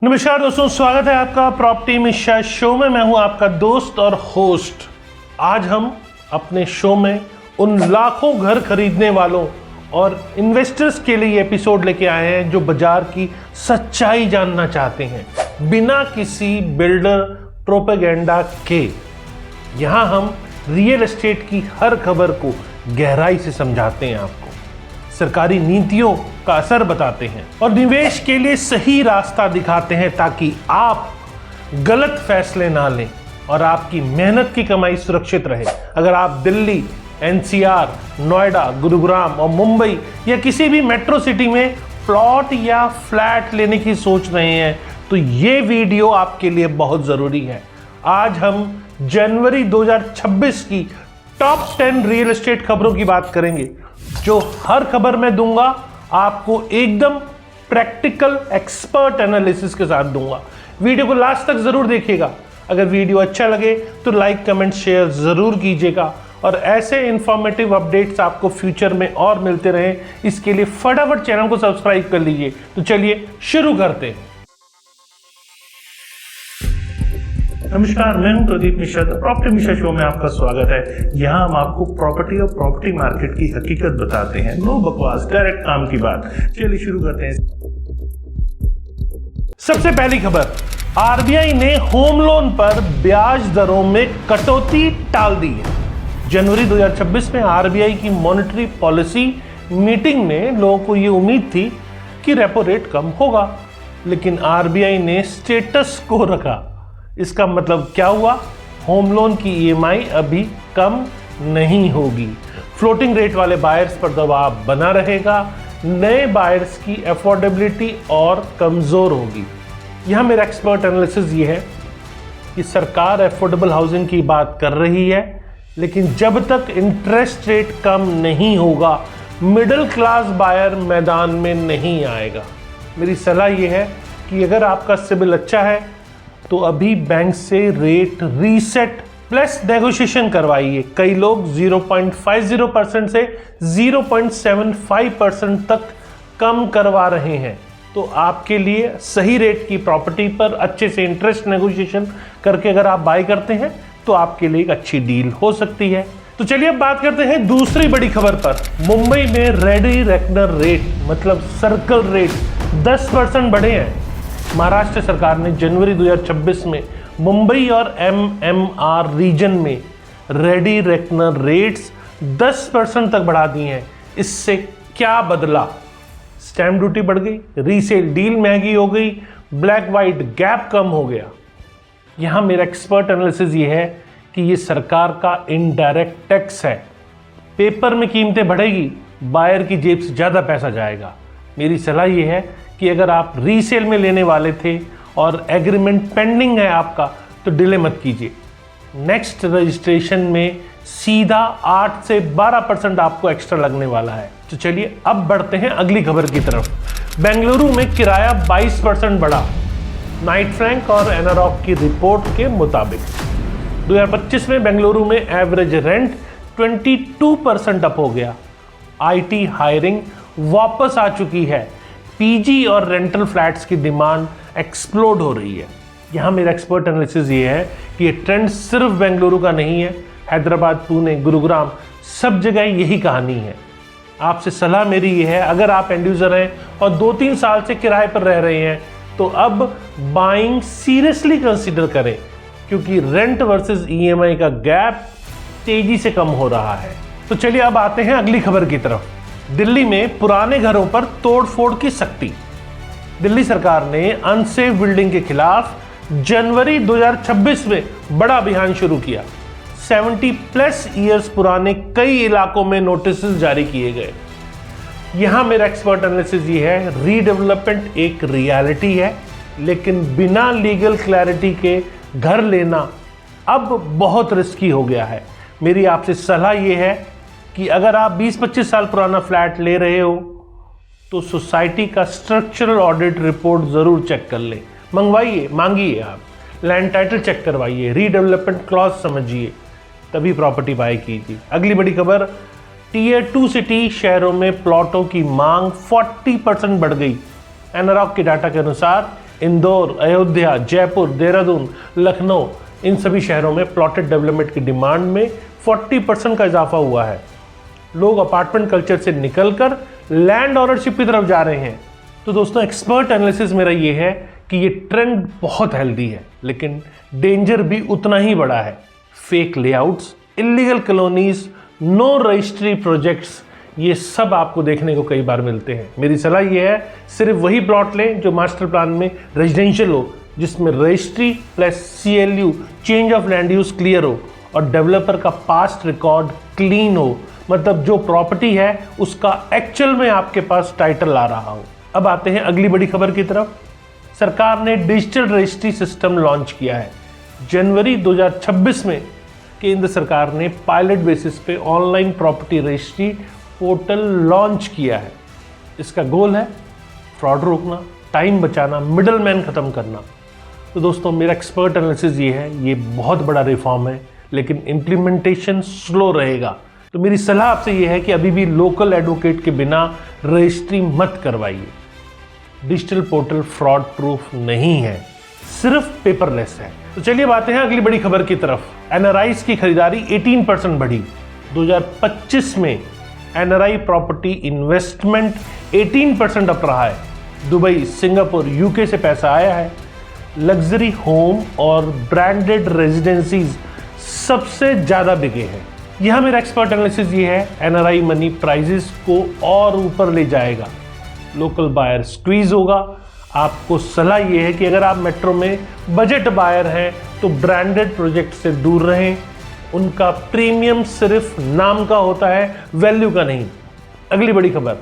नमस्कार दोस्तों, स्वागत है आपका प्रॉपर्टी मिशा शो में। मैं हूं आपका दोस्त और होस्ट। आज हम अपने शो में उन लाखों घर खरीदने वालों और इन्वेस्टर्स के लिए एपिसोड लेके आए हैं जो बाजार की सच्चाई जानना चाहते हैं बिना किसी बिल्डर प्रोपेगेंडा के। यहां हम रियल एस्टेट की हर खबर को गहराई से समझाते हैं, आपको सरकारी नीतियों का असर बताते हैं और निवेश के लिए सही रास्ता दिखाते हैं ताकि आप गलत फैसले ना लें और आपकी मेहनत की कमाई सुरक्षित रहे। अगर आप दिल्ली, एनसीआर, नोएडा, गुरुग्राम और मुंबई या किसी भी मेट्रो सिटी में प्लॉट या फ्लैट लेने की सोच रहे हैं तो ये वीडियो आपके लिए बहुत ज़रूरी है। आज हम जनवरी 2026 की टॉप 10 रियल एस्टेट खबरों की बात करेंगे। जो हर खबर मैं दूंगा आपको एकदम प्रैक्टिकल एक्सपर्ट एनालिसिस के साथ दूंगा। वीडियो को लास्ट तक जरूर देखिएगा। अगर वीडियो अच्छा लगे तो लाइक, कमेंट, शेयर जरूर कीजिएगा और ऐसे इंफॉर्मेटिव अपडेट्स आपको फ्यूचर में और मिलते रहें, इसके लिए फटाफट चैनल को सब्सक्राइब कर लीजिए। तो चलिए शुरू करते हैं। नमस्कार, मैं हूं प्रदीप मिश्रा। प्रॉपर्टी मिशा शो में आपका स्वागत है। यहां हम आपको प्रॉपर्टी और प्रॉपर्टी मार्केट की हकीकत बताते हैं। नो बकवास, डायरेक्ट काम की बात। चलिए शुरू करते हैं। सबसे पहली खबर, आरबीआई ने होम लोन पर ब्याज दरों में कटौती टाल दी है। जनवरी 2026 में आरबीआई की मॉनेटरी पॉलिसी मीटिंग में लोगों को यह उम्मीद थी कि रेपो रेट कम होगा, लेकिन आरबीआई ने स्टेटस को रखा। इसका मतलब क्या हुआ? होम लोन की ईएमआई अभी कम नहीं होगी। फ्लोटिंग रेट वाले बायर्स पर दबाव बना रहेगा। नए बायर्स की अफोर्डेबिलिटी और कमजोर होगी। यहां मेरा एक्सपर्ट एनालिसिस ये है कि सरकार अफोर्डेबल हाउसिंग की बात कर रही है, लेकिन जब तक इंटरेस्ट रेट कम नहीं होगा मिडिल क्लास बायर मैदान में नहीं आएगा। मेरी सलाह ये है कि अगर आपका सिबिल अच्छा है तो अभी बैंक से रेट रीसेट प्लस नेगोशिएशन करवाइए। कई लोग 0.50% से 0.75% तक कम करवा रहे हैं, तो आपके लिए सही रेट की प्रॉपर्टी पर अच्छे से इंटरेस्ट नेगोशिएशन करके अगर आप बाय करते हैं तो आपके लिए एक अच्छी डील हो सकती है। तो चलिए अब बात करते हैं दूसरी बड़ी खबर पर। मुंबई में रेडी रेकनर रेट मतलब सर्कल रेट 10% बढ़े हैं। महाराष्ट्र सरकार ने जनवरी 2026 में मुंबई और एमएमआर रीजन में रेडी रेकनर रेट्स 10% तक बढ़ा दिए हैं। इससे क्या बदला? स्टैम्प ड्यूटी बढ़ गई, रीसेल डील महंगी हो गई, ब्लैक वाइट गैप कम हो गया। यहां मेरा एक्सपर्ट एनालिसिस ये है कि ये सरकार का इनडायरेक्ट टैक्स है। पेपर में कीमतें बढ़ेगी, बायर की जेब से ज़्यादा पैसा जाएगा। मेरी सलाह ये है कि अगर आप रीसेल में लेने वाले थे और एग्रीमेंट पेंडिंग है आपका तो डिले मत कीजिए। नेक्स्ट रजिस्ट्रेशन में सीधा 8 से 12% आपको एक्स्ट्रा लगने वाला है। तो चलिए अब बढ़ते हैं अगली खबर की तरफ। बेंगलुरु में किराया 22% बढ़ा, नाइट फ्रैंक और एनारॉक की रिपोर्ट के मुताबिक। 2025 में बेंगलुरु में एवरेज रेंट 22% अप हो गया। आईटी हायरिंग वापस आ चुकी है। पीजी और रेंटल फ्लैट्स की डिमांड एक्सप्लोड हो रही है। यहाँ मेरा एक्सपर्ट एनालिसिस ये है कि ये ट्रेंड सिर्फ बेंगलुरु का नहीं है। हैदराबाद, पुणे, गुरुग्राम सब जगह यही कहानी है। आपसे सलाह मेरी ये है, अगर आप एंड यूजर हैं और 2-3 साल से किराए पर रह रहे हैं तो अब बाइंग सीरियसली कंसीडर करें, क्योंकि रेंट वर्सेस ईएमआई का गैप तेजी से कम हो रहा है। तो चलिए अब आते हैं अगली खबर की तरफ। दिल्ली में पुराने घरों पर तोड़फोड़ की सख्ती। दिल्ली सरकार ने अनसेफ बिल्डिंग के खिलाफ जनवरी 2026 में बड़ा अभियान शुरू किया। 70+ ईयर्स पुराने कई इलाकों में नोटिस जारी किए गए। यहां मेरा एक्सपर्ट एनालिसिस ये है, रीडेवलपमेंट एक रियलिटी है, लेकिन बिना लीगल क्लैरिटी के घर लेना अब बहुत रिस्की हो गया है। मेरी आपसे सलाह ये है कि अगर आप 20-25 साल पुराना फ्लैट ले रहे हो तो सोसाइटी का स्ट्रक्चरल ऑडिट रिपोर्ट जरूर चेक कर लें। मांगिए आप, लैंड टाइटल चेक करवाइए, रीडेवलपमेंट क्लॉज समझिए, तभी प्रॉपर्टी बाय कीजिए। अगली बड़ी खबर, टीयर 2 सिटी शहरों में प्लॉटों की मांग 40% बढ़ गई। एनारॉक के डाटा के अनुसार इंदौर, अयोध्या, जयपुर, देहरादून, लखनऊ, इन सभी शहरों में प्लॉटेड डेवलपमेंट की डिमांड में 40% का इजाफा हुआ है। लोग अपार्टमेंट कल्चर से निकलकर लैंड ओनरशिप की तरफ जा रहे हैं। तो दोस्तों, एक्सपर्ट एनालिसिस मेरा ये है कि ये ट्रेंड बहुत हेल्दी है, लेकिन डेंजर भी उतना ही बड़ा है। Fake layouts, illegal colonies, no registry projects, ये सब आपको देखने को कई बार मिलते हैं। मेरी सलाह ये है, सिर्फ वही प्लॉट लें जो मास्टर प्लान में रेजिडेंशियल हो, जिसमें registry plus CLU change of land use clear हो और डेवलपर का पास्ट रिकॉर्ड क्लीन हो, मतलब जो प्रॉपर्टी है उसका एक्चुअल में आपके पास टाइटल आ रहा हो। अब आते हैं अगली बड़ी खबर की तरफ। सरकार ने डिजिटल रजिस्ट्री सिस्टम लॉन्च किया है। जनवरी 2026 में केंद्र सरकार ने पायलट बेसिस पे online property registry portal launch किया है। इसका गोल है फ्रॉड रोकना, टाइम बचाना, मिडल मैन खत्म करना। तो दोस्तों, मेरा एक्सपर्ट एनालिसिस ये है, ये बहुत बड़ा रिफॉर्म है, लेकिन इम्प्लीमेंटेशन स्लो रहेगा। तो मेरी सलाह आपसे ये है कि अभी भी लोकल एडवोकेट के बिना रजिस्ट्री मत करवाइए। डिजिटल पोर्टल फ्रॉड प्रूफ नहीं है, सिर्फ पेपरलेस है। तो चलिए बातें हैं अगली बड़ी खबर की तरफ। NRIs की खरीदारी 18% बढ़ी। 2025 में NRI प्रॉपर्टी इन्वेस्टमेंट 18% अप रहा है। दुबई, सिंगापुर, UK से पैसा आया है। लग्जरी होम और ब्रांडेड रेजिडेंसीज सबसे ज़्यादा बिके हैं। यह मेरा एक्सपर्ट एनालिसिस ये है, NRI मनी प्राइजेस को और ऊपर ले जाएगा, लोकल बायर स्क्वीज होगा। आपको सलाह ये है कि अगर आप मेट्रो में बजट बायर हैं तो ब्रांडेड प्रोजेक्ट से दूर रहें। उनका प्रीमियम सिर्फ नाम का होता है, वैल्यू का नहीं। अगली बड़ी खबर,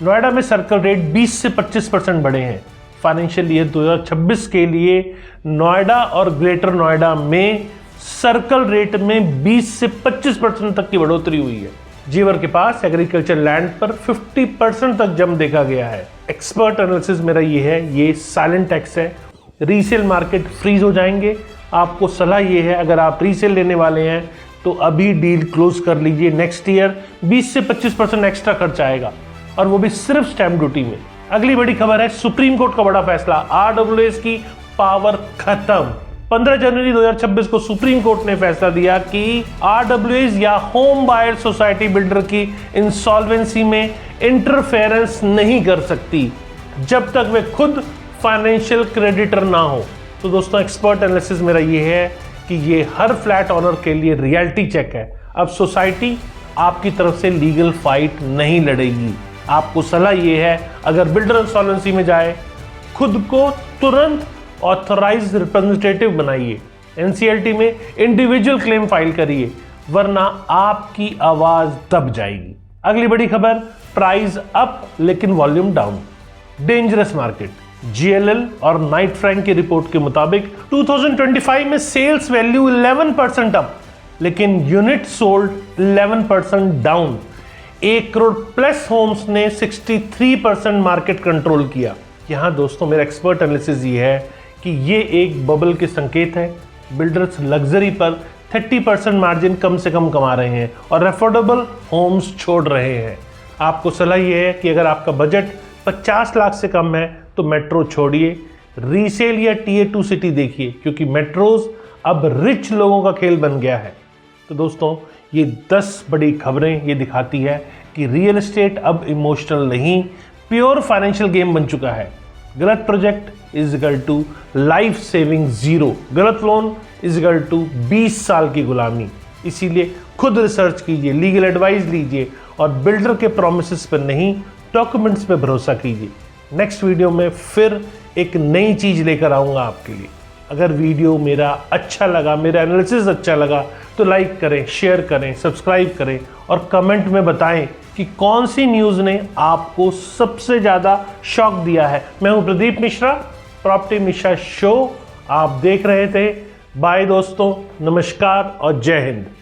नोएडा में सर्कल रेट 20 से 25% बढ़े हैं। फाइनेंशियल ईयर 2026 के लिए नोएडा और ग्रेटर नोएडा में सर्कल रेट में 20 से 25% तक की बढ़ोतरी हुई है। जीवर के पास एग्रीकल्चर लैंड पर 50% तक जम देखा गया है। एक्सपर्ट एनालिसिस मेरा ये है, ये साइलेंट टैक्स है। रीसेल मार्केट फ्रीज हो जाएंगे। आपको सलाह ये है, अगर आप रीसेल लेने वाले हैं तो अभी डील क्लोज कर लीजिए। नेक्स्ट ईयर 20 से 25% एक्स्ट्रा खर्च आएगा, और वो भी सिर्फ स्टैम्प ड्यूटी में। अगली बड़ी खबर है, सुप्रीम कोर्ट का बड़ा फैसला, RWAs की पावर खत्म। 15 जनवरी 2026 को सुप्रीम कोर्ट ने फैसला दिया कि RWAs या होम बायर सोसाइटी बिल्डर की इंसॉल्वेंसी में इंटरफेरेंस नहीं कर सकती जब तक वे खुद फाइनेंशियल क्रेडिटर ना हो। तो दोस्तों, एक्सपर्ट एनालिसिस मेरा ये है कि ये हर फ्लैट ऑनर के लिए रियलिटी चेक है। अब सोसाइटी आपकी तरफ से लीगल फाइट नहीं लड़ेगी। आपको सलाह ये है, अगर बिल्डर इंसॉल्वेंसी में जाए, खुद को तुरंत ऑथराइज्ड रिप्रेजेंटेटिव बनाइए। NCLT में इंडिविजुअल क्लेम फाइल करिए, वरना आपकी आवाज दब जाएगी। अगली बड़ी खबर, प्राइस अप लेकिन volume down. Dangerous market. GLL और नाइट फ्रैंक की रिपोर्ट के मुताबिक 2025 में सेल्स वैल्यू 11% अप, लेकिन unit sold 11% down. 1 crore plus homes ने 63% मार्केट कंट्रोल किया। यहां दोस्तों, मेरा एक्सपर्ट एनालिसिस ये है कि ये एक बबल के संकेत है। बिल्डर्स लग्जरी पर 30% मार्जिन कम से कम कमा रहे हैं और अफोर्डेबल होम्स छोड़ रहे हैं। आपको सलाह ये है कि अगर आपका बजट 50 लाख से कम है तो मेट्रो छोड़िए, रीसेल या Tier 2 सिटी देखिए, क्योंकि मेट्रोज अब रिच लोगों का खेल बन गया है। तो दोस्तों, ये 10 बड़ी खबरें ये दिखाती है कि रियल एस्टेट अब इमोशनल नहीं, प्योर फाइनेंशियल गेम बन चुका है। गलत project is equal to life saving zero, गलत लोन इज इक्वल टू 20 साल की गुलामी। इसीलिए खुद रिसर्च कीजिए, लीगल एडवाइस लीजिए और बिल्डर के प्रोमिसेस पर नहीं, डॉक्यूमेंट्स पे भरोसा कीजिए। नेक्स्ट वीडियो में फिर एक नई चीज़ लेकर आऊँगा आपके लिए। अगर वीडियो मेरा अच्छा लगा, मेरा एनालिसिस अच्छा लगा, तो लाइक करें, शेयर करें, सब्सक्राइब करें और कमेंट में बताएं कि कौन सी न्यूज़ ने आपको सबसे ज़्यादा शॉक दिया है। मैं हूं प्रदीप मिश्रा, प्रॉपर्टी मिश्रा शो आप देख रहे थे। बाय दोस्तों, नमस्कार और जय हिंद।